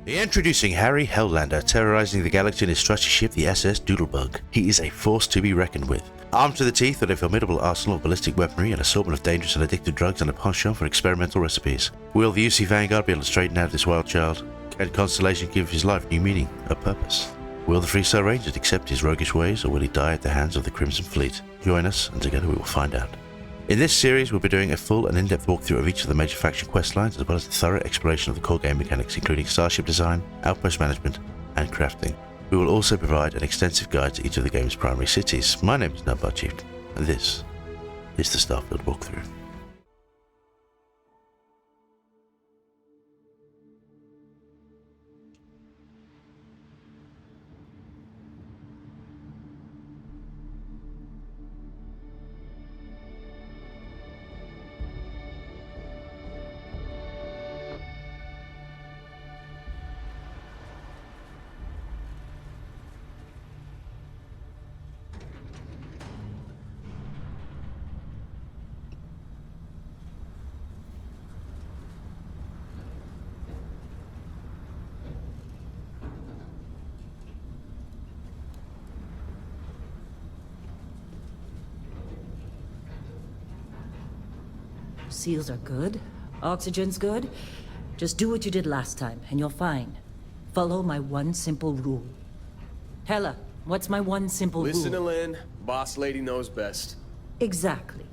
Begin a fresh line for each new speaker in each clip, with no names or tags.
Introducing Harry Helllander, terrorizing the galaxy in his trusty ship, the SS Doodlebug. He is a force to be reckoned with. Armed to the teeth with a formidable arsenal of ballistic weaponry, an assortment of dangerous and addictive drugs, and a penchant for experimental recipes. Will the UC Vanguard be able to straighten out this wild child? Can Constellation give his life new meaning, a purpose? Will the Freestar Rangers accept his roguish ways, or will he die at the hands of the Crimson Fleet? Join us, and together we will find out. In this series, we'll be doing a full and in-depth walkthrough of each of the major faction questlines, as well as a thorough exploration of the core game mechanics, including starship design, outpost management, and crafting. We will also provide an extensive guide to each of the game's primary cities. My name is Nubbar Chief, and this is the Starfield walkthrough.
Seals are good. Oxygen's good. Just do what you did last time, and you're fine. Follow my one simple rule. Hella, what's my one simple rule?
Listen to Lynn. Boss lady knows best.
Exactly.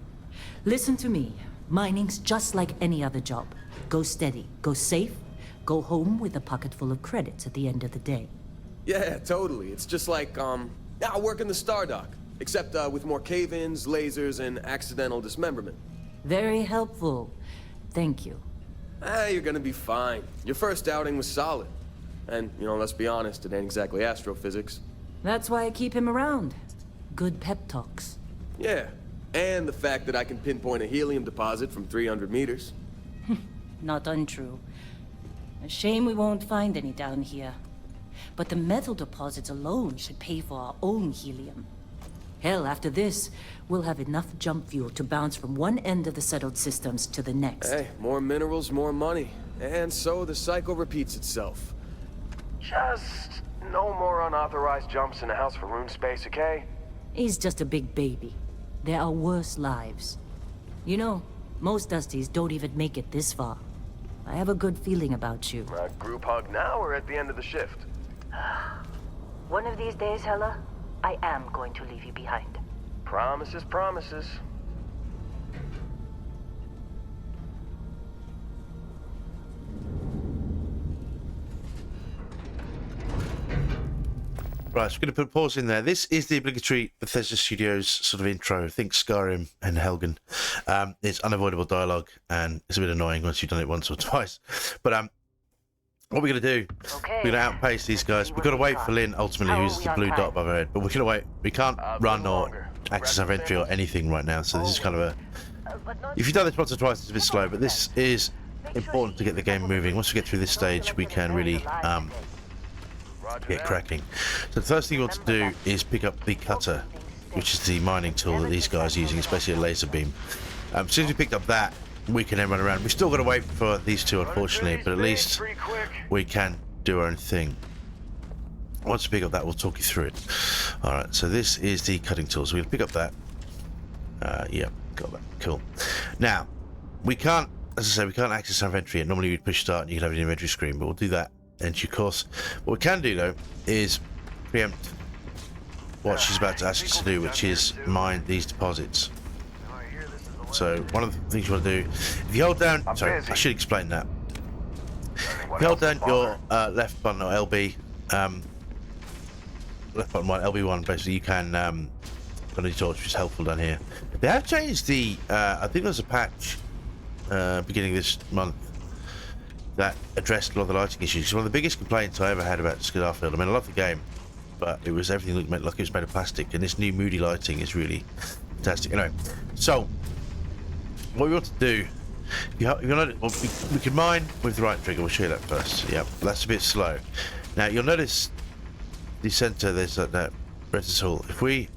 Listen to me. Mining's just like any other job. Go steady, go safe, go home with a pocket full of credits at the end of the day.
Yeah, totally. It's just like, I work in the Star Dock. Except, with more cave-ins, lasers, and accidental dismemberment.
Very helpful. Thank you.
You're gonna be fine. Your first outing was solid. And, let's be honest, it ain't exactly astrophysics.
That's why I keep him around. Good pep talks.
Yeah, and the fact that I can pinpoint a helium deposit from 300 meters.
Not untrue. A shame we won't find any down here. But the metal deposits alone should pay for our own helium. Hell, after this, we'll have enough jump fuel to bounce from one end of the settled systems to the next.
Hey, more minerals, more money. And so the cycle repeats itself. Just no more unauthorized jumps in the house for rune space, okay?
He's just a big baby. There are worse lives. You know, most Dusties don't even make it this far. I have a good feeling about you.
Group hug now or at the end of the shift?
One of these days, Hella, I am going to leave you behind.
Promises, promises.
Right, so we're going to put a pause in there. This is the obligatory Bethesda Studios sort of intro. Think Skyrim and Helgen. It's unavoidable dialogue, and it's a bit annoying once you've done it once or twice. But what we're going to do, we're going to outpace these guys. We've got to wait for Lynn, ultimately, who's the blue dot above our head. But we're going to wait. We can't run or access our entry or anything right now, so this is kind of a... If you've done this once or twice, it's a bit slow, but this is important to get the game moving. Once we get through this stage, we can really get cracking. So the first thing you want to do is pick up the cutter, which is the mining tool that these guys are using, especially a laser beam. As soon as we picked up that, we can then run around. We've still got to wait for these two, unfortunately, but at least we can do our own thing. Once we pick up that, we'll talk you through it. Alright, so this is the cutting tool. So we'll pick up that. Yeah, got that. Cool. Now, we can't, as I say, we can't access our inventory yet. Normally we'd push start and you can have an inventory screen, but we'll do that in due course. What we can do, though, is preempt what she's about to ask us to do, which is mine these deposits. So one of the things you want to do, if you hold down, sorry, I should explain that. If you hold down your left button or LB, left button 1, LB1, basically you can run a torch, which is helpful down here. They have changed the, I think there's a patch beginning this month that addressed a lot of the lighting issues. It's one of the biggest complaints I ever had about Starfield. I mean, I love the game, but it was everything looked like it was made of plastic, and this new moody lighting is really fantastic. Anyway, so what we want to do, we can mine with the right trigger. We'll show you that first. Yeah, that's a bit slow. Now you'll notice the center, there's that red tool. If we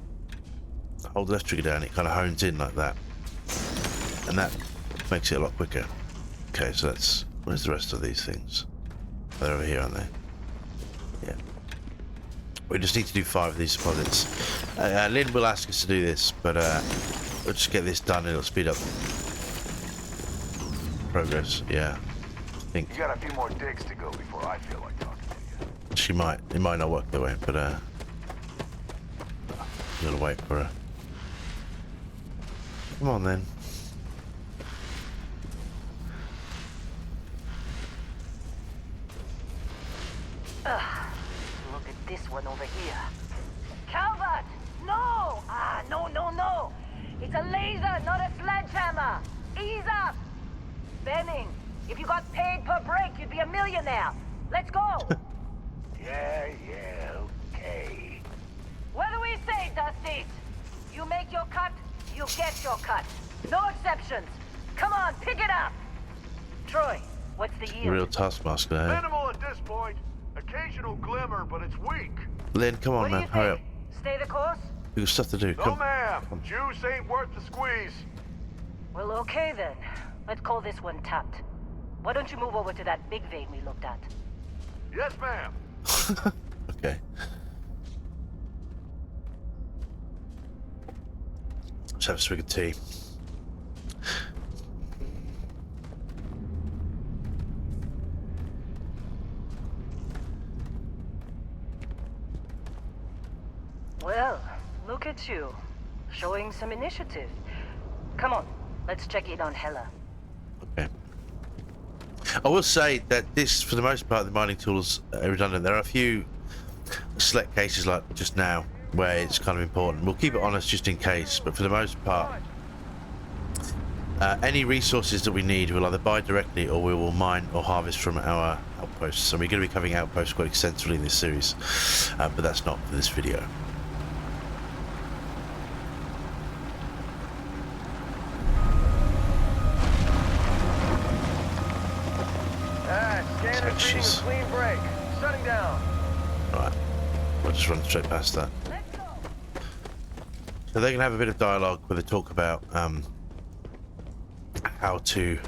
hold the left trigger down, it kind of hones in like that, and that makes it a lot quicker. Okay, so that's, where's the rest of these things? They're over here, aren't they? Yeah. We just need to do 5 of these deposits. Lynn will ask us to do this, but we'll just get this done and it'll speed up progress. Yeah. I think
You got a few more digs to go before I feel like talking to you.
she might. It might not work that way, but you gotta wait for her. Come on then.
Look at this one over here. Calvert! No! No. It's a laser, not a sledgehammer. Ease up. Benning, if you got paid per break, you'd be a millionaire. Let's go.
Yeah, okay.
What do we say, Dusty? You make your cut, you get your cut. No exceptions. Come on, pick it up. Troy, what's the
The
yield?
real taskmaster. Eh?
Minimal at this point. Occasional glimmer, but it's weak.
Lynn, come on,
What do
man,
you
hurry up.
think? Stay the course?
We've got stuff to do.
No,
Come.
ma'am. Juice ain't worth the squeeze.
Well, okay then. Let's call this one tapped. Why don't you move over to that big vein we looked at?
Yes, ma'am.
Okay. Let's have a swig of tea.
Well, look at you. Showing some initiative. Come on, let's check in on Hela.
Okay. I will say that this, for the most part, the mining tools are redundant. There are a few select cases, like just now, where it's kind of important. We'll keep it honest just in case, but for the most part, any resources that we need, we'll either buy directly or we will mine or harvest from our outposts. So we're going to be covering outposts quite extensively in this series, but that's not for this video.
Scanner's reading a
Jeez.
clean break. Shutting down.
Right, we'll just run straight past that.
Let's go!
So they're going to have a bit of dialogue where they talk about how to...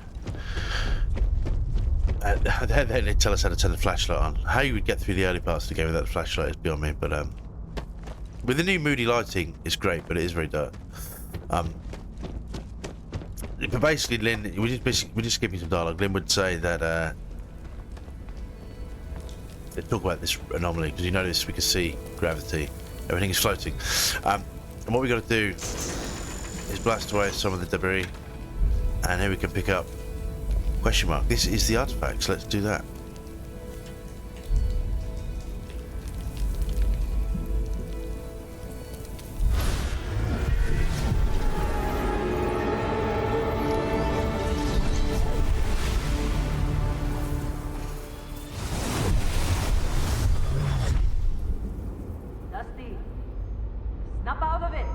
then they tell us how to turn the flashlight on. How you would get through the early parts of the game without the flashlight is beyond me, but with the new moody lighting, it's great, but it is very dark. But basically, Lynn, we're just skipping some dialogue. Lynn would say that they talk about this anomaly because you notice we can see gravity, everything is floating, and what we got to do is blast away some of the debris, and here we can pick up question mark. This is the artifact, so let's do that.
Dusty, snap out of it!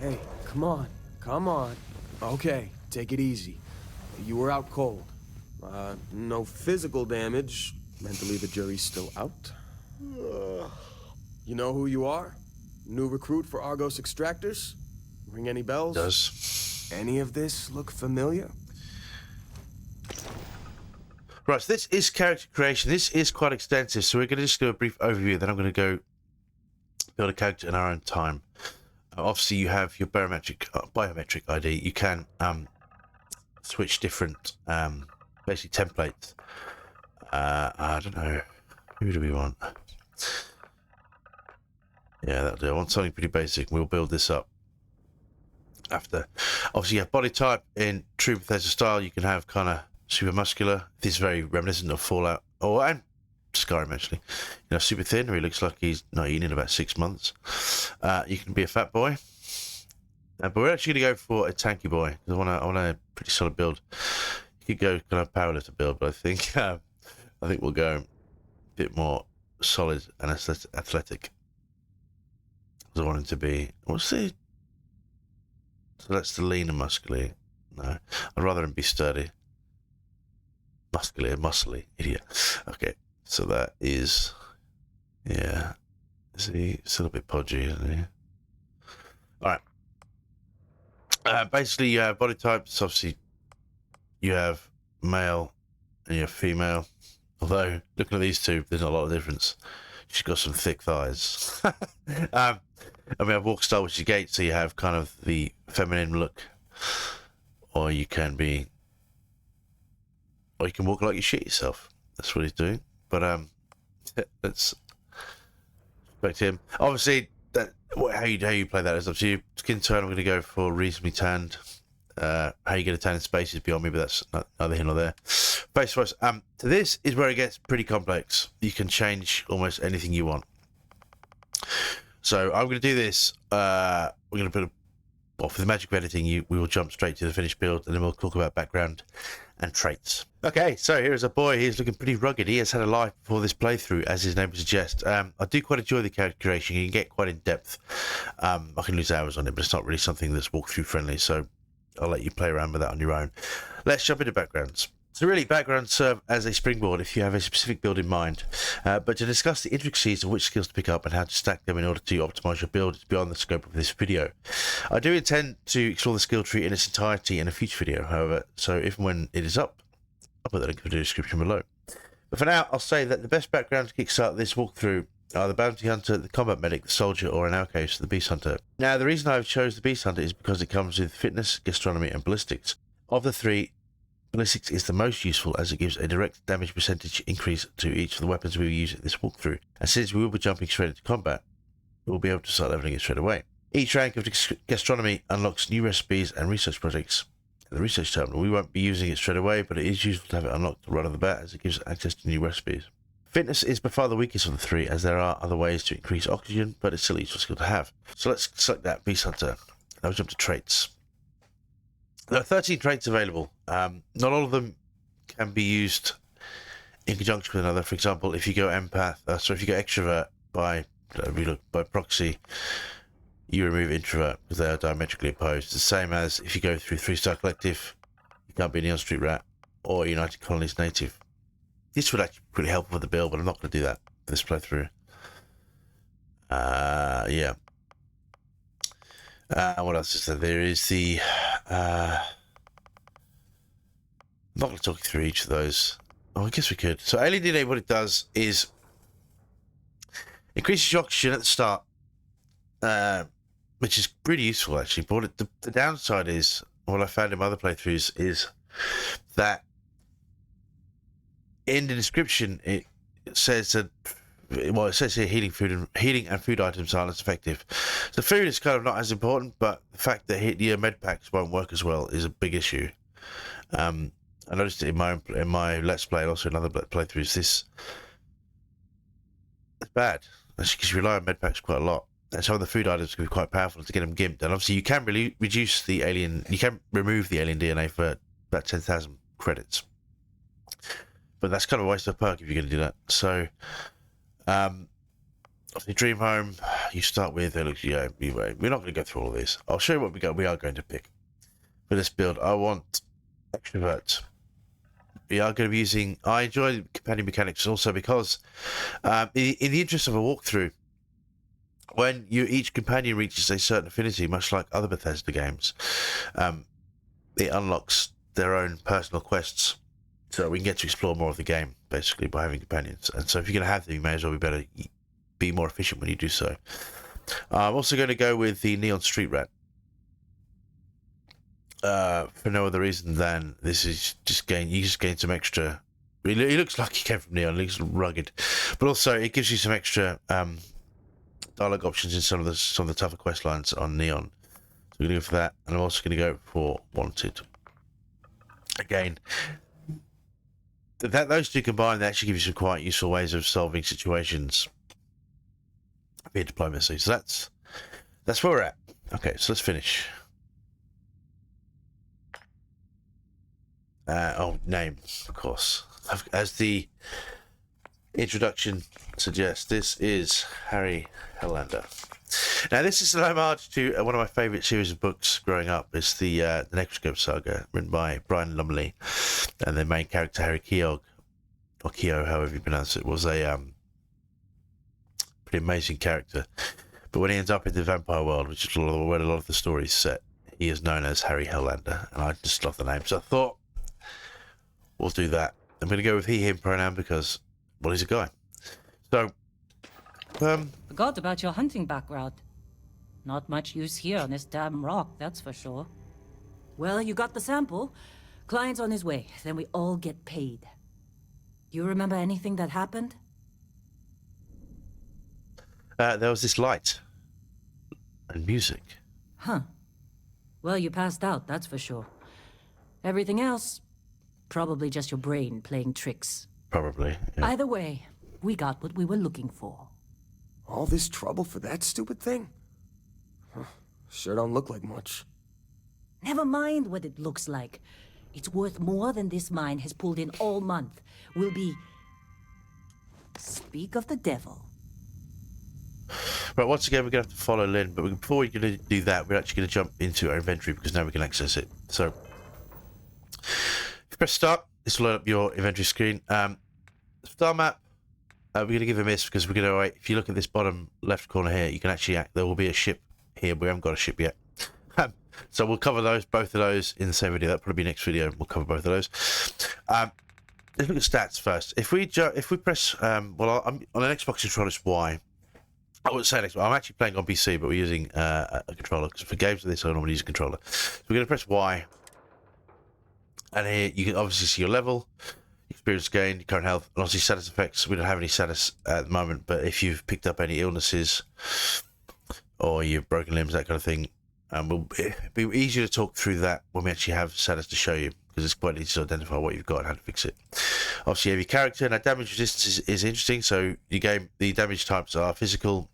Hey, come on. Come on. Okay, take it easy. You were out cold. No physical damage. Mentally, the jury's still out. You know who you are? New recruit for Argos Extractors? Ring any bells?
Does.
Any of this look familiar?
Right, so this is character creation. This is quite extensive, so we're going to just do a brief overview, then I'm going to go build a character in our own time. Obviously, you have your biometric ID. You can switch different, basically templates. I don't know. Who do we want? Yeah, that'll do. I want something pretty basic. We'll build this up after. Obviously, you have body type in true Bethesda style. You can have kind of super muscular. This is very reminiscent of Fallout, and Skyrim actually. You know, super thin, where he looks like he's not eaten in about 6 months. You can be a fat boy, but we're actually going to go for a tanky boy. I want a pretty solid build. You could go kind of powerlifter build, but I think we'll go a bit more solid and athletic. I want him to be. What's the? So that's the lean and muscular. No, I'd rather him be sturdy. Muscular, muscly, idiot. Okay, so that is, yeah. Is he still a bit podgy, isn't he? Basically, you have body types. Obviously, you have male and you have female. Although, looking at these two, there's not a lot of difference. She's got some thick thighs. And we have walk style, which is gait, so you have kind of the feminine look. Or you can walk like you shit yourself. That's what he's doing. But, let's respect him. Obviously, how you play that is up to you. Skin tone, I'm going to go for reasonably tanned. How you get a tan in space is beyond me, but that's neither here nor there. Face wise, so this is where it gets pretty complex. You can change almost anything you want. So I'm going to do this. We're going to for the magic of editing, we will jump straight to the finished build, and then we'll talk about background and traits. Okay, so here is a boy. He's looking pretty rugged. He has had a life before this playthrough, as his name would suggest. I do quite enjoy the character creation. You can get quite in depth. I can lose hours on it, but it's not really something that's walkthrough friendly. So I'll let you play around with that on your own. Let's jump into backgrounds. So really, backgrounds serve as a springboard if you have a specific build in mind. But to discuss the intricacies of which skills to pick up and how to stack them in order to optimize your build is beyond the scope of this video. I do intend to explore the skill tree in its entirety in a future video, however, so if and when it is up, I'll put that link in the description below. But for now, I'll say that the best background to kickstart this walkthrough are the bounty hunter, the combat medic, the soldier, or in our case, the beast hunter. Now, the reason I've chose the beast hunter is because it comes with fitness, gastronomy, and ballistics. Of the three, ballistics is the most useful as it gives a direct damage percentage increase to each of the weapons we will use at this walkthrough. And since we will be jumping straight into combat, we'll be able to start leveling it straight away. Each rank of gastronomy unlocks new recipes and research projects at the research terminal. We won't be using it straight away, but it is useful to have it unlocked right off the bat as it gives access to new recipes. Fitness is by far the weakest of the three, as there are other ways to increase oxygen, but it's still a useful skill to have. So let's select that beast hunter. Now we'll jump to traits. There are 13 traits available. Not all of them can be used in conjunction with another. For example, if you go empath, if you go extrovert by proxy, you remove introvert because they are diametrically opposed. The same as if you go through Freestar Collective, you can't be a Neon Street Rat or United Colonies native. This would actually be pretty helpful for the build, but I'm not going to do that for this playthrough. Yeah. What else is there? There is the... I'm not going to talk you through each of those. Oh, I guess we could. So Alien DNA, what it does is increases your oxygen at the start, which is pretty useful actually. But the downside is, what I found in other playthroughs is that in the description it says that, well, it says here healing and food items are less effective. So food is kind of not as important, but the fact that your med packs won't work as well is a big issue. I noticed it in my Let's Play and also in other playthroughs. This is bad, actually, because you rely on med packs quite a lot. And some of the food items can be quite powerful to get them gimped. And obviously, you can really reduce the alien. You can remove the alien DNA for about 10,000 credits. But that's kind of a waste of a perk if you're going to do that. So, the dream home, you start with. We're not going to go through all of this. I'll show you what we are going to pick for this build. I want extrovert. We are going to be using. I enjoy companion mechanics also because, in the interest of a walkthrough, when each companion reaches a certain affinity, much like other Bethesda games, it unlocks their own personal quests. So we can get to explore more of the game, basically, by having companions. And so if you're going to have them, you may as well be more efficient when you do so. I'm also going to go with the Neon Street Rat. For no other reason than this is you just gain some extra. He looks like he came from Neon, he looks rugged. But also, it gives you some extra dialogue options in some of the tougher quest lines on Neon. So we're going to go for that. And I'm also going to go for Wanted. Again, those two combined, they actually give you some quite useful ways of solving situations via diplomacy. So that's where we're at. Okay, so let's finish. Name, of course. As the introduction suggests, this is Harry Helander. Now, this is an homage to one of my favourite series of books growing up. It's the Necroscope Saga, written by Brian Lumley, and the main character, Harry Keogh, or Keogh, however you pronounce it, was a pretty amazing character. But when he ends up in the vampire world, which is where a lot of the story is set, he is known as Harry Hellender, and I just love the name. So I thought we'll do that. I'm going to go with he, him pronoun because, well, he's a guy. So,
Forgot about your hunting background. Not much use here on this damn rock, that's for sure. Well, you got the sample. Client's on his way, then we all get paid. You remember anything that happened?
there was this light and music.
Huh. Well, you passed out, that's for sure. Everything else, probably just your brain playing tricks.
Probably. Yeah.
Either way, we got what we were looking for.
All this trouble for that stupid thing? Huh. Sure don't look like much.
Never mind what it looks like. It's worth more than this mine has pulled in all month. We'll be... Speak of the devil.
Right, once again, we're going to have to follow Lynn, but before we're going to do that, we're actually going to jump into our inventory because now we can access it. So, if you press start, this will load up your inventory screen. Star map, we're going to give a miss because we're going to wait. If you look at this bottom left corner here, you can actually there will be a ship here. We haven't got a ship yet. So we'll cover both of those in the same video. That'll probably be next video. We'll cover both of those. Let's look at stats first. If we press, well, I'm on an Xbox controller, it's Y. I wouldn't say Xbox. I'm actually playing on PC, but we're using a controller because for games like this, I normally use a controller. So we're going to press Y, and here you can obviously see your level, experience gain, your current health, and obviously status effects. We don't have any status at the moment, but if you've picked up any illnesses or you've broken limbs, that kind of thing, it'll be easier to talk through that when we actually have status to show you, because it's quite easy to identify what you've got and how to fix it. Obviously, you have your character. Now, damage resistance is interesting. So, the damage types are physical,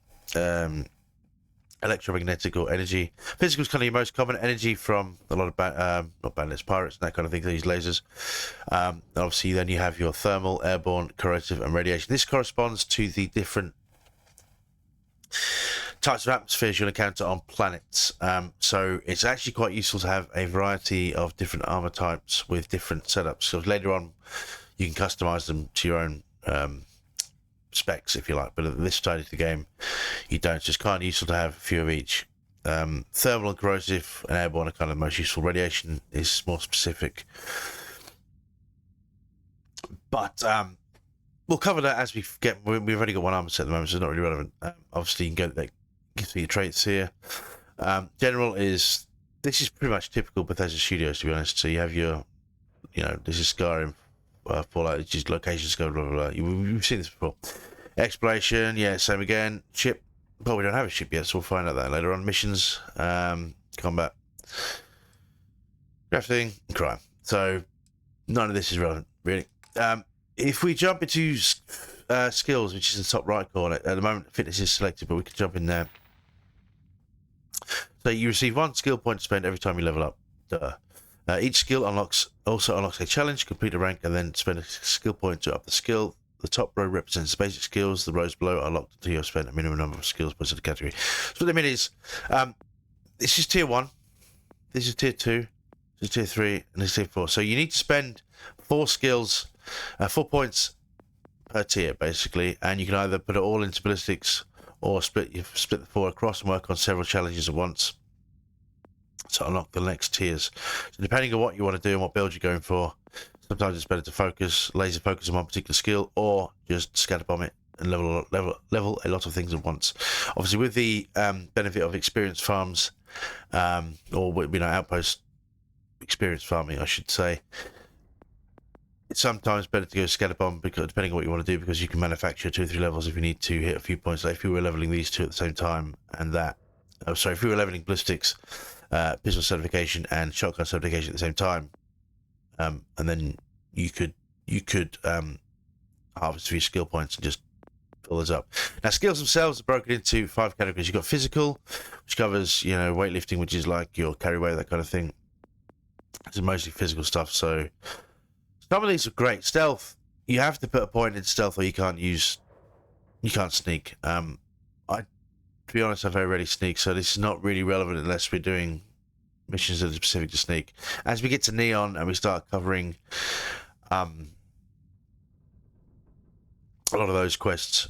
electromagnetic, or energy. Physical is kind of your most common. Energy from a lot of not bandits, pirates, and that kind of thing. They use lasers. Obviously, then you have your thermal, airborne, corrosive, and radiation. This corresponds to the different types of atmospheres you'll encounter on planets. So it's actually quite useful to have a variety of different armor types with different setups. So later on, you can customize them to your own specs, if you like. But at this stage of the game, you don't. It's just kind of useful to have a few of each. Thermal and corrosive and airborne are kind of the most useful. Radiation is more specific. But we'll cover that as we get. We've already got one armor set at the moment, so it's not really relevant. Obviously, you can go there. You can see your traits here. General is, this is pretty much typical Bethesda Studios, to be honest. So you have your, this is Skyrim, Fallout, it's just location scope, blah, blah, blah. We've seen this before. Exploration, yeah, same again. Ship, well, we don't have a ship yet, so we'll find out that later on. Missions, combat, crafting, crime. So none of this is relevant, really. If we jump into skills, which is the top right corner, at the moment fitness is selected, but we can jump in there. So you receive 1 skill point to spend every time you level up. Each skill also unlocks a challenge, complete a rank, and then spend a skill point to up the skill. The top row represents basic skills. The rows below are locked until you have spent a minimum number of skills points in the category. So what I mean is, this is tier 1, this is tier 2, this is tier 3, and this is tier 4. So you need to spend 4 skills, 4 points per tier, basically, and you can either put it all into ballistics or split the 4 across and work on several challenges at once to unlock the next tiers. So depending on what you want to do and what build you're going for, sometimes it's better to laser focus on one particular skill, or just scatterbomb it and level a lot of things at once. Obviously, with the benefit of experience farms, or outpost experience farming, I should say, it's sometimes better to go scatterbomb, because depending on what you want to do, because you can manufacture 2 or 3 levels if you need to hit a few points. Like if you were leveling these 2 at the same time, and if you were leveling ballistics, pistol certification and shotgun certification at the same time, and then you could harvest a few skill points and just fill those up. Now, skills themselves are broken into 5 categories. You've got physical, which covers weightlifting, which is like your carry weight, that kind of thing. It's mostly physical stuff. So some of these are great. Stealth, you have to put a point in stealth, or you can't sneak. To be honest, I very rarely sneak, so this is not really relevant unless we're doing missions that are specific to sneak. As we get to Neon and we start covering a lot of those quests,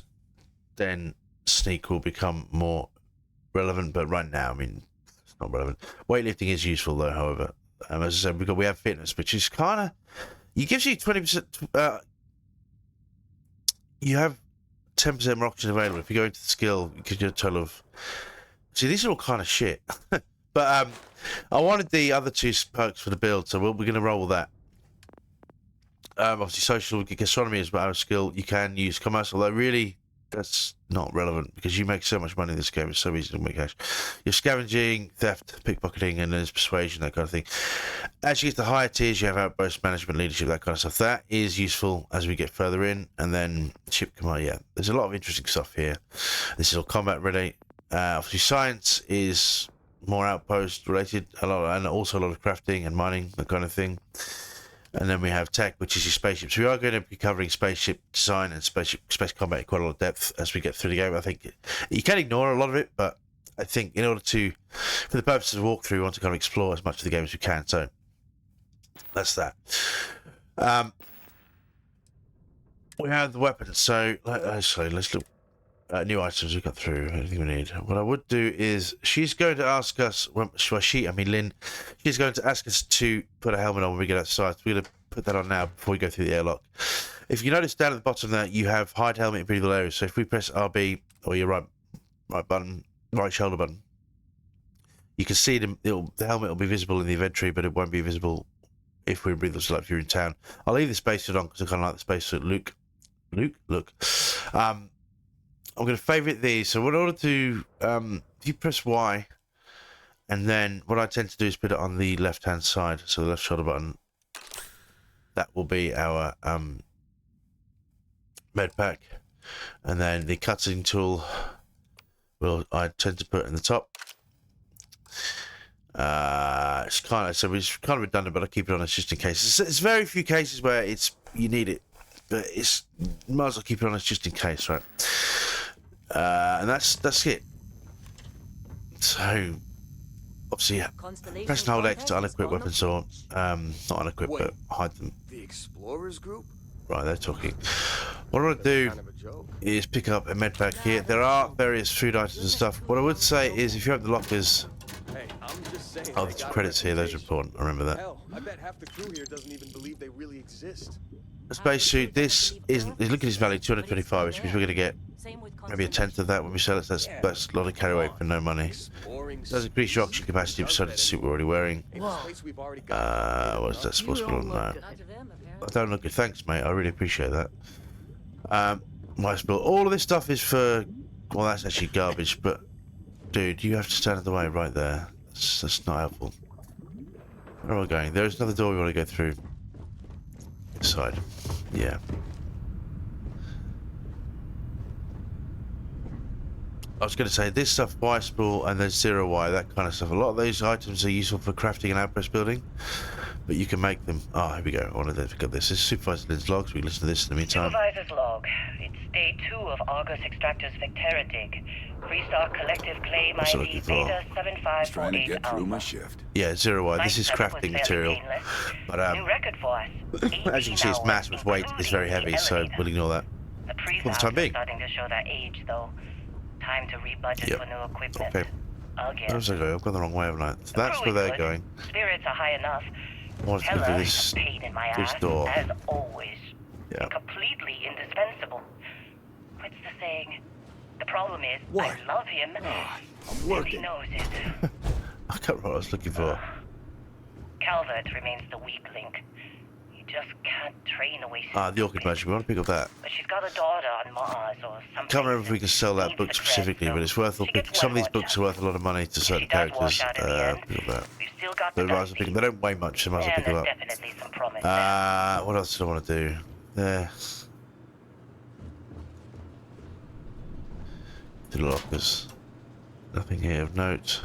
then sneak will become more relevant. But right now, I mean, not relevant. Weightlifting is useful though, however. As I said, we have fitness, which is kind of... It gives you 20%... you have 10% more options available. If you go into the skill, it gives you a total of... See, these are all kind of shit. But I wanted the other 2 perks for the build, so we're going to roll with that. Obviously, social gastronomy is our skill. You can use commerce, although really that's not relevant because you make so much money in this game. It's so easy to make cash. You're scavenging, theft, pickpocketing, and there's persuasion, that kind of thing. As you get to higher tiers, you have outpost management, leadership, that kind of stuff. That is useful as we get further in, and then ship command. Yeah, there's a lot of interesting stuff here. This is all combat ready. Obviously, science is more outpost related, and also a lot of crafting and mining, that kind of thing. And then we have tech, which is your spaceships. We are going to be covering spaceship design and space combat in quite a lot of depth as we get through the game. I think you can ignore a lot of it, but I think in order to, for the purposes of walkthrough, we want to kind of explore as much of the game as we can. So that's that. We have the weapons. So let's look. New items we got through. Anything we need. What I would do is she's going to ask us. Lynn. She's going to ask us to put a helmet on when we get outside. So we're going to put that on now before we go through the airlock. If you notice down at the bottom there, you have hide helmet in breathable areas. So if we press RB or your right shoulder button, you can see the helmet will be visible in the inventory, but it won't be visible if we're in breathable. So like if you're in town, I'll leave the spacesuit on because I kind of like the spacesuit. Luke, look. I'm going to favorite these. So in order to, if you press Y, and then what I tend to do is put it on the left-hand side, so the left shoulder button. That will be our med pack, and then the cutting tool. I tend to put in the top. It's kind of redundant, but I keep it on just in case. It's very few cases where you need it, but might as well keep it on just in case, right? And that's it. So obviously, press and hold X to unequip weapons or not unequip, but hide them.
The Explorers group?
Right, they're talking. What I want to do is pick up a med pack here. There are various food items and stuff. What I would say is if you have the lockers.
Hey, I'm just saying.
Oh, there's credits here. Those are important. I remember that.
Hell, I bet half the crew here doesn't even believe they really exist.
A spacesuit. This isn't. Look at this value, 225, which means we're going to get maybe a tenth of that when we sell it. That's a lot of carry weight for no money. Does increase your oxygen capacity besides the suit we're already wearing. What is that supposed to be on that? I don't look good. Thanks, mate. I really appreciate that. All of this stuff is for. Well, that's actually garbage. But, dude, you have to stand in the way right there. That's not helpful. Where am I going? There's another door we want to go through. Inside. Yeah. I was going to say this stuff, Y spool and then 0Y, that kind of stuff. A lot of those items are useful for crafting and outpost building, but you can make them. Oh, here we go. I wanted to look at this. This is Supervisor Lynn's logs. We listen to this in the meantime.
Supervisor's log. It's day 2 of Argus Extractor's Vectera dig. Freestar Collective Claim ID Beta 7548
trying to get through my shift.
Yeah, 0Y. This is crafting material. But
New record for us.
as you can see, its mass with weight is very heavy, so we'll ignore that.
The
For the time being.
starting to show their age, though. Time to rebudget for new equipment.
Okay.
Again.
Where was I going? I've gone the wrong way, haven't I? So that's where they're going.
Spirits are high enough.
I wanted to do
Hella
this.
pain in my
This
ass,
door.
as always.
Yeah.
And completely indispensable. What's the saying? The problem is,
What?
I love him,
I'm
and he
working.
knows it.
I can't remember what I was looking for.
Calvert remains the weak link. You just can't train away.
The Orchid Magic. We want to pick up that.
But she's got a daughter on Mars or something.
Can't remember if we can sell that book specifically, but it's worth. Some of these books are worth a lot of money to certain characters. Pick up that.
We've still got
But
the
we might as well pick them. They don't weigh much, so might as well
and
pick them
there's
up.
definitely some promise there.
What else did I want to do? There. The lockers. Nothing here of note.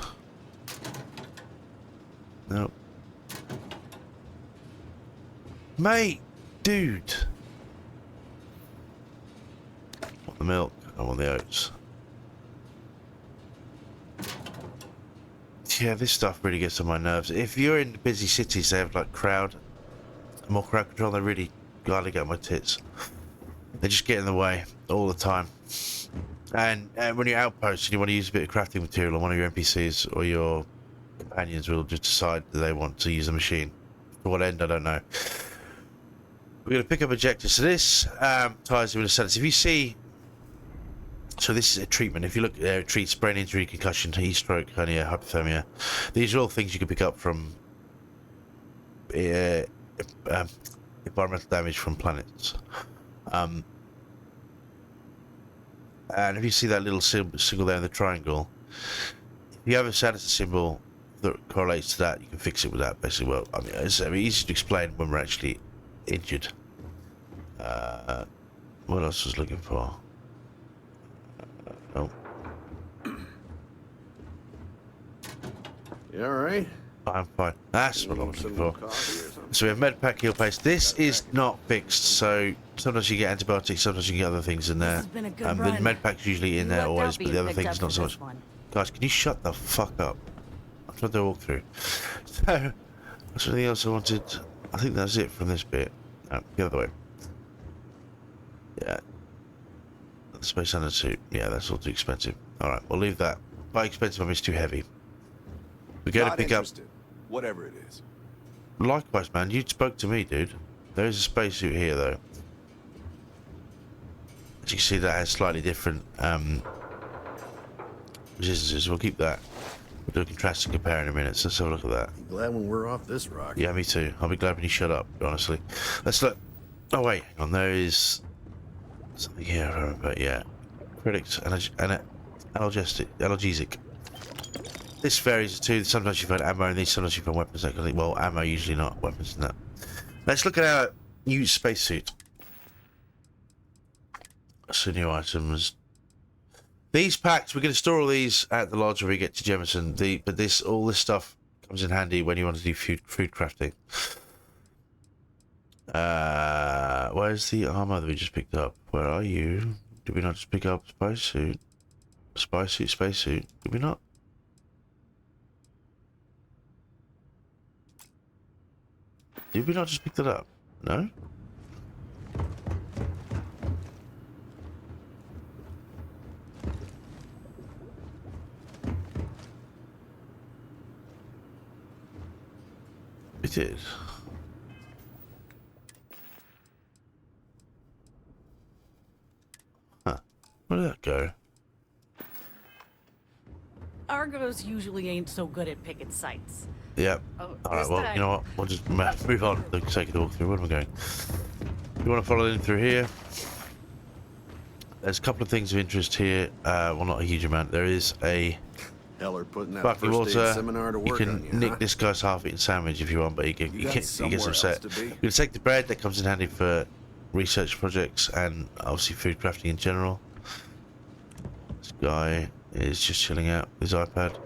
Nope. Mate, dude. I want the milk. I want the oats. Yeah, this stuff really gets on my nerves. If you're in busy cities, they have like more crowd control. They really gotta get on my tits. They just get in the way all the time. And when you're outposts and you want to use a bit of crafting material on one of your NPCs or your companions will just decide that they want to use the machine. For what end, I don't know. We're going to pick up objectives. So this ties in with a sentence. If you see, so this is a treatment. If you look there, it treats brain injury, concussion, heat stroke, hernia, hypothermia. These are all things you can pick up from environmental damage from planets. And if you see that little symbol there in the triangle, if you have a status symbol that correlates to that, you can fix it with that, basically. Well, I mean, it's easy to explain when we're actually injured. What else was I looking for? Oh.
You alright?
I'm fine. That's what I'm looking for. So we have medpack, heal paste. This is not fixed, so sometimes you get antibiotics, sometimes you get other things in there. The medpack's usually in there always, but the other things not so much. Guys, can you shut the fuck up? I'm trying to do a walkthrough. So, that's anything else I wanted. I think that's it from this bit. No, the other way. Yeah. The space under suit. Yeah, that's all too expensive. Alright, we'll leave that. By expensive, I mean it's too heavy. We're going to pick up.
Whatever it is.
Likewise, man. You spoke to me, dude. There is a spacesuit here, though. As you can see, that has slightly different resistances. We'll keep that. We'll do a contrast and compare in a minute. So let's have a look at that.
I'm glad when we're off this rock.
Yeah, me too. I'll be glad when you shut up, honestly. Let's look. Oh, wait. Hang on. There is something here. I remember. Yeah. Critics and analgesic. This varies too. Sometimes you find ammo in these, sometimes you find weapons. Well, ammo usually, not weapons in that. Let's look at our new spacesuit. So new items. These packs, we're going to store all these at the lodge when we get to Jemison. But all this stuff comes in handy when you want to do food crafting. Where's the armor that we just picked up? Where are you? Did we not just pick up spacesuit? Spacesuit. Did we not? Did we not just pick that up? No? We did. Huh. Where did that go?
Argos usually ain't so good at picking sites.
Yep.
Oh,
alright, well, you know what? We'll just move on for the sake of the walkthrough. Where am I going? You want to follow in through here? There's a couple of things of interest here. Well, not a huge amount. There is a
Heller putting that
bucket of
first aid
water.
seminar to
You
work
can
on you,
nick
huh?
this guy's half-eaten sandwich if you want, but he gets
somewhere
upset.
else to be.
We're going to take the bread. That comes in handy for research projects and obviously food crafting in general. This guy is just chilling out with his iPad.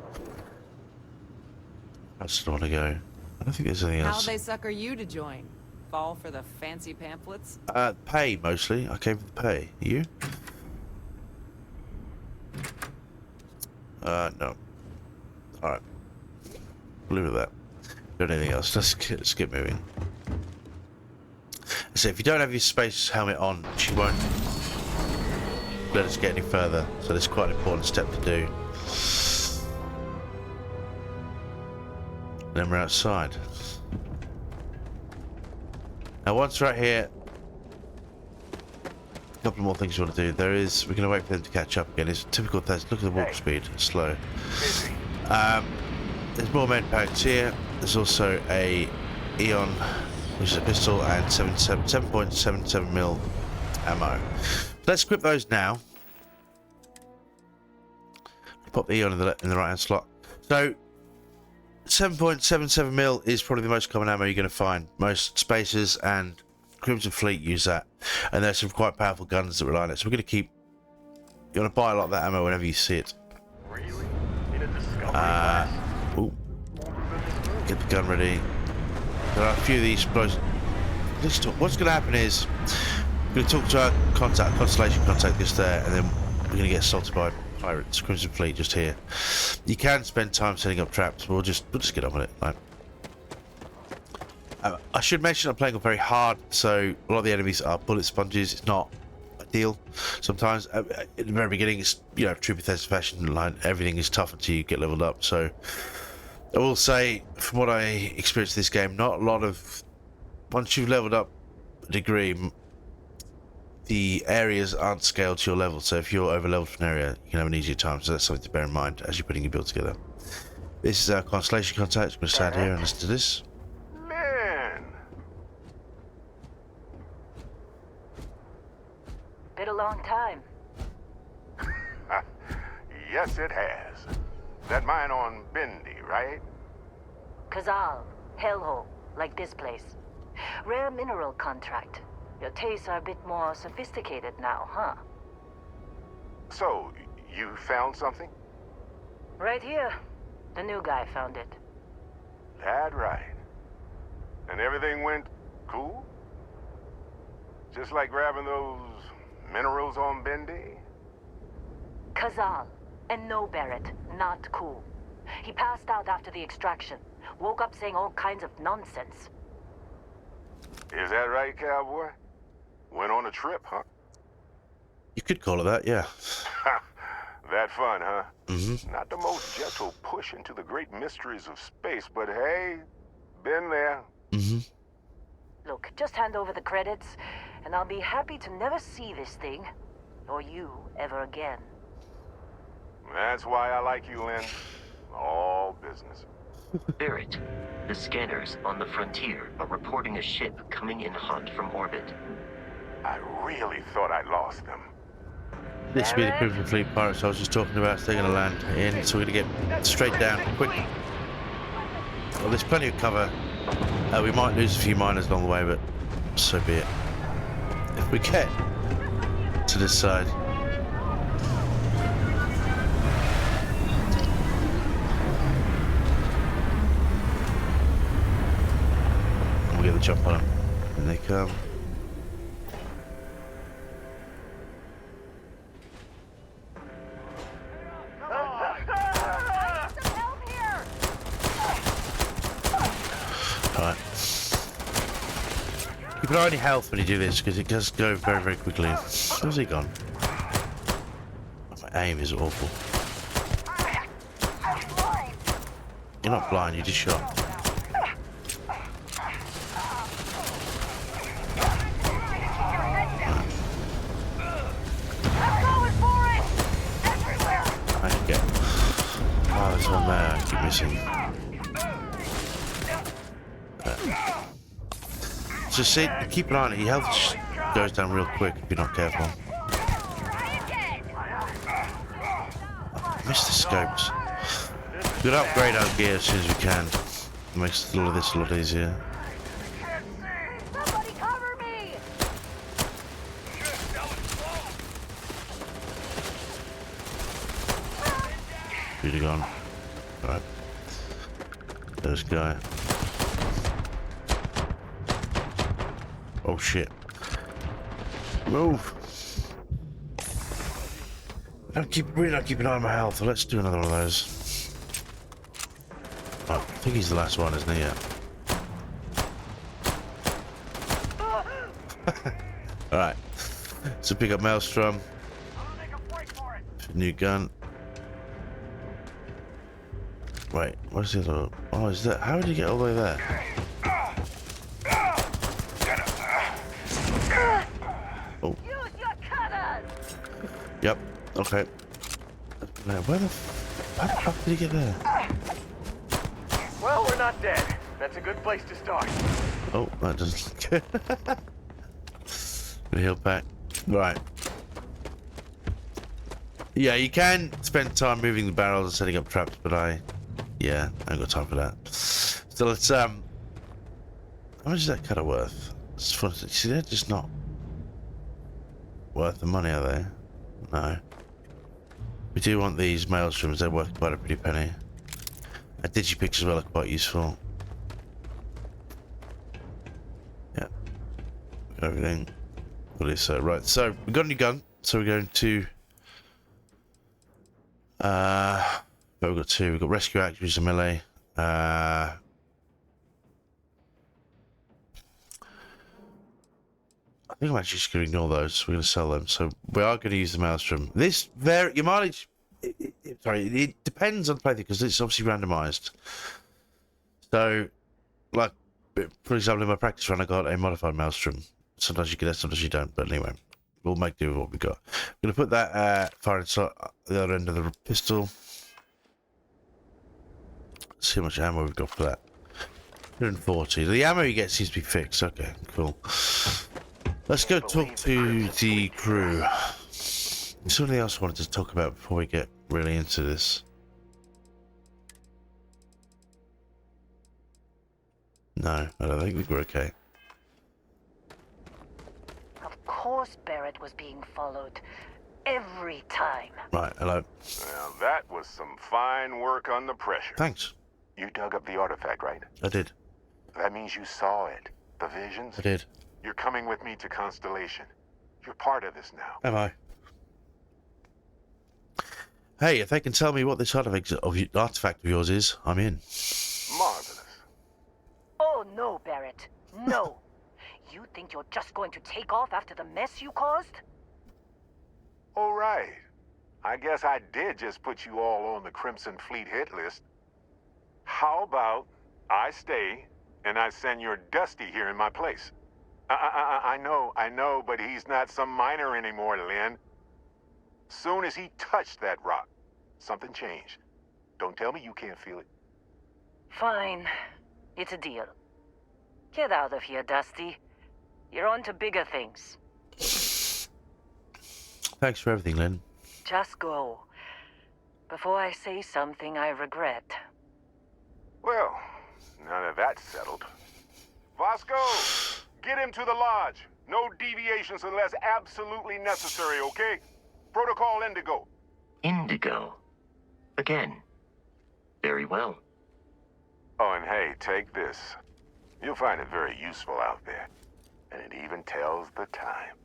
I just want to go. I don't think there's anything
How'd
else.
they sucker you to join? Fall for the fancy pamphlets?
Pay mostly. I came for the pay. You? No. Alright. We'll leave it at that. Don't anything else. Let's get moving. So if you don't have your space helmet on, she won't let us get any further. So this is quite an important step to do. Then we're outside. Now once we're out here, a couple more things we want to do. We're going to wait for them to catch up again. It's typical test. Look at the walk speed. It's slow. There's more med packs here. There's also a Eon, which is a pistol, and 7.77mm ammo. Let's equip those now. Pop the Eon in the right hand slot. So 7.77mm is probably the most common ammo you're going to find. Most spacers and Crimson Fleet use that, and there's some quite powerful guns that rely on it. So we're going to keep. You want to buy a lot of that ammo whenever you see it.
Really? In a discovery
Ooh. Get the gun ready. There are a few of these explosives. What's going to happen is we're going to talk to our contact, Constellation contact just there, and then we're going to get assaulted by pirates, Crimson Fleet just here. You can spend time setting up traps, but we'll just get on with it. Right? I should mention I'm playing on very hard, so a lot of the enemies are bullet sponges. It's not ideal sometimes. At the very beginning, it's true Bethesda fashion line. Everything is tough until you get leveled up. So I will say, from what I experienced in this game, not a lot of... Once you've leveled up a degree, the areas aren't scaled to your level, so if you're over-leveled for an area, you can have an easier time, so that's something to bear in mind as you're putting your build together. This is our Constellation contact. I'm going to stand here and listen to this.
Man,
Been a long time.
yes it has. That mine on Bendy, right?
Kazal, hellhole, like this place. Rare mineral contract. Your tastes are a bit more sophisticated now, huh?
So, you found something?
Right here. The new guy found it.
That right. And everything went cool? Just like grabbing those minerals on Bendy?
Kazal. And no, Barrett, not cool. He passed out after the extraction. Woke up saying all kinds of nonsense.
Is that right, cowboy? Went on a trip, huh?
You could call it that, yeah.
That fun, huh?
Mm-hmm.
Not the most gentle push into the great mysteries of space, but hey, been there.
Mm-hmm.
Look, just hand over the credits, and I'll be happy to never see this thing, or you, ever again.
That's why I like you, Lynn. All business.
Barrett, the scanners on the frontier are reporting a ship coming in hot from orbit.
I really thought I lost them.
This will be the Crimson Fleet pirates I was just talking about. So they're going to land in, so we're going to get straight down quick. Well, there's plenty of cover. We might lose a few miners along the way, but so be it. If we get to this side. We'll get the jump on them when they come. Alright. Keep an eye on your health when you do this, because it does go very, very quickly. Where's he gone? My aim is awful. You're not blind, you just shot. I can get. Oh, there's one there I keep missing. So see, keep an eye on it. Your health just goes down real quick if you're not careful. Missed the scopes. We're gonna upgrade our gear as soon as we can. It makes all of this a lot easier.
Somebody cover me!
Should have gone. Alright. There's a guy. Oh shit. Move! Really not keep an eye on my health. Let's do another one of those. Oh, I think he's the last one, isn't he? Yeah. Alright. So pick up Maelstrom. New gun. Wait, what's the other? Oh, is that? How did you get all the way there? Oh.
Use your cutters!
Yep. Okay. Now, how the fuck did he get there?
Well, we're not dead. That's a good place to start.
Oh, that doesn't look good. Gonna heal back. Right. Yeah, you can spend time moving the barrels and setting up traps, but yeah, I ain't got time for that. So let's, how much is that cutter worth? It's fun. See, they're just not worth the money, are they? No. We do want these maelstroms. They're worth quite a pretty penny. Digipicks as well are quite useful. Yeah. Got everything. What is so? Right, so we've got a new gun. So we're going to but we've got two. We've got rescue act, which is a melee. I think I'm actually just going to ignore those. We're going to sell them. So we are going to use the maelstrom. Your mileage. Sorry, it depends on the playthrough because it's obviously randomized. So, like, for example, in my practice run, I got a modified maelstrom. Sometimes you get it, sometimes you don't. But anyway, we'll make do with what we got. I'm going to put that firing slot at the other end of the pistol. Let's see how much ammo we've got for that. 140. The ammo you get seems to be fixed. Okay, cool. Let's go talk to the crew. There's something else I wanted to talk about before we get really into this. No, I don't think we're okay.
Of course Barrett was being followed. Every time.
Right, hello.
Well, that was some fine work under pressure.
Thanks.
You dug up the artifact, right?
I did.
That means you saw it. The visions?
I did.
You're coming with me to Constellation. You're part of this now.
Am I? Hey, if they can tell me what this artifact of yours is, I'm in.
Marvelous.
Oh, no, Barrett. No. You think you're just going to take off after the mess you caused?
All right. I guess I did just put you all on the Crimson Fleet hit list. How about I stay and I send your Dusty here in my place? I know, but he's not some miner anymore, Lynn. Soon as he touched that rock, something changed. Don't tell me you can't feel it.
Fine. It's a deal. Get out of here, Dusty. You're on to bigger things.
Thanks for everything, Lynn.
Just go. Before I say something I regret.
Well, now that that's settled. Vasco, get him to the lodge. No deviations unless absolutely necessary, okay? Protocol Indigo.
Indigo. Again. Very well.
Oh, and hey, take this. You'll find it very useful out there. And it even tells the time.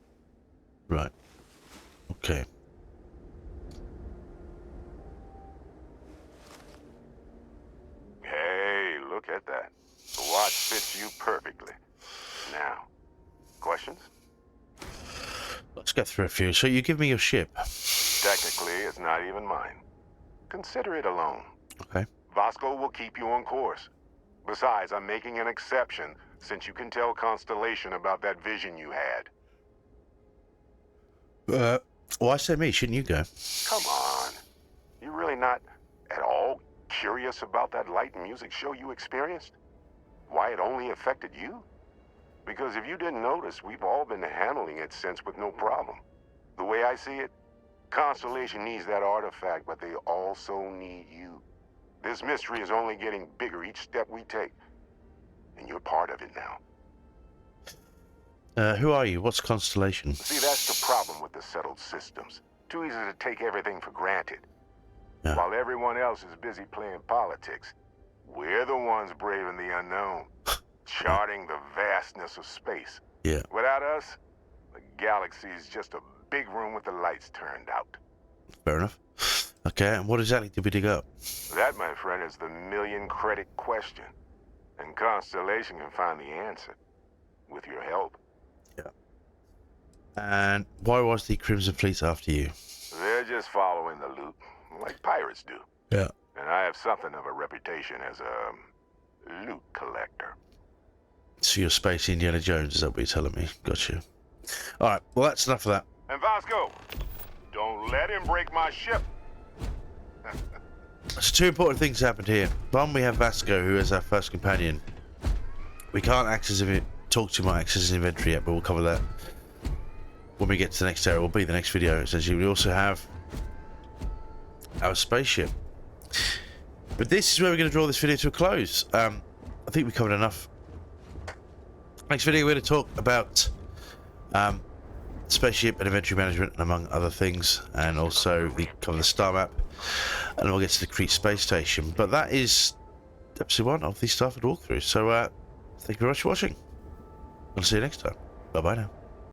Right. Okay.
Hey, look at that. The watch fits you perfectly. Now, questions?
Let's get through a few. So you give me your ship.
Technically, it's not even mine. Consider it a loan.
Okay.
Vasco will keep you on course. Besides, I'm making an exception since you can tell Constellation about that vision you had.
Why say me? Shouldn't you go?
Come on. You're really not at all curious about that light and music show you experienced? Why it only affected you? Because if you didn't notice, we've all been handling it since with no problem. The way I see it, Constellation needs that artifact, but they also need you. This mystery is only getting bigger each step we take. And you're part of it now.
Who are you? What's Constellation?
See, that's the problem with the settled systems. Too easy to take everything for granted.
Yeah.
While everyone else is busy playing politics, we're the ones braving the unknown, charting the vastness of space.
Yeah.
Without us, the galaxy is just a big room with the lights turned out.
Fair enough. Okay, and what exactly did we dig up?
That, my friend, is the million-credit question. And Constellation can find the answer. With your help.
Yeah. And why was the Crimson Fleet after you?
They're just following the loot, like pirates do.
Yeah.
And I have something of a reputation as a loot collector.
So you're Space Indiana Jones, is that what you're telling me? Gotcha. Alright, well that's enough of that.
And Vasco, don't let him break my ship.
So two important things happened here. One, we have Vasco, who is our first companion. We can't talk to my access his inventory yet, but we'll cover that when we get to the next area. Will be the next video. Essentially, we also have our spaceship. But this is where we're going to draw this video to a close. I think we covered enough. Next video, we're going to talk about spaceship and inventory management, among other things, and also we cover the star map, and then we'll get to the Crete space station. But that is episode 1 of the Starfield walkthrough. So thank you very much for watching. I'll see you next time. Bye bye now.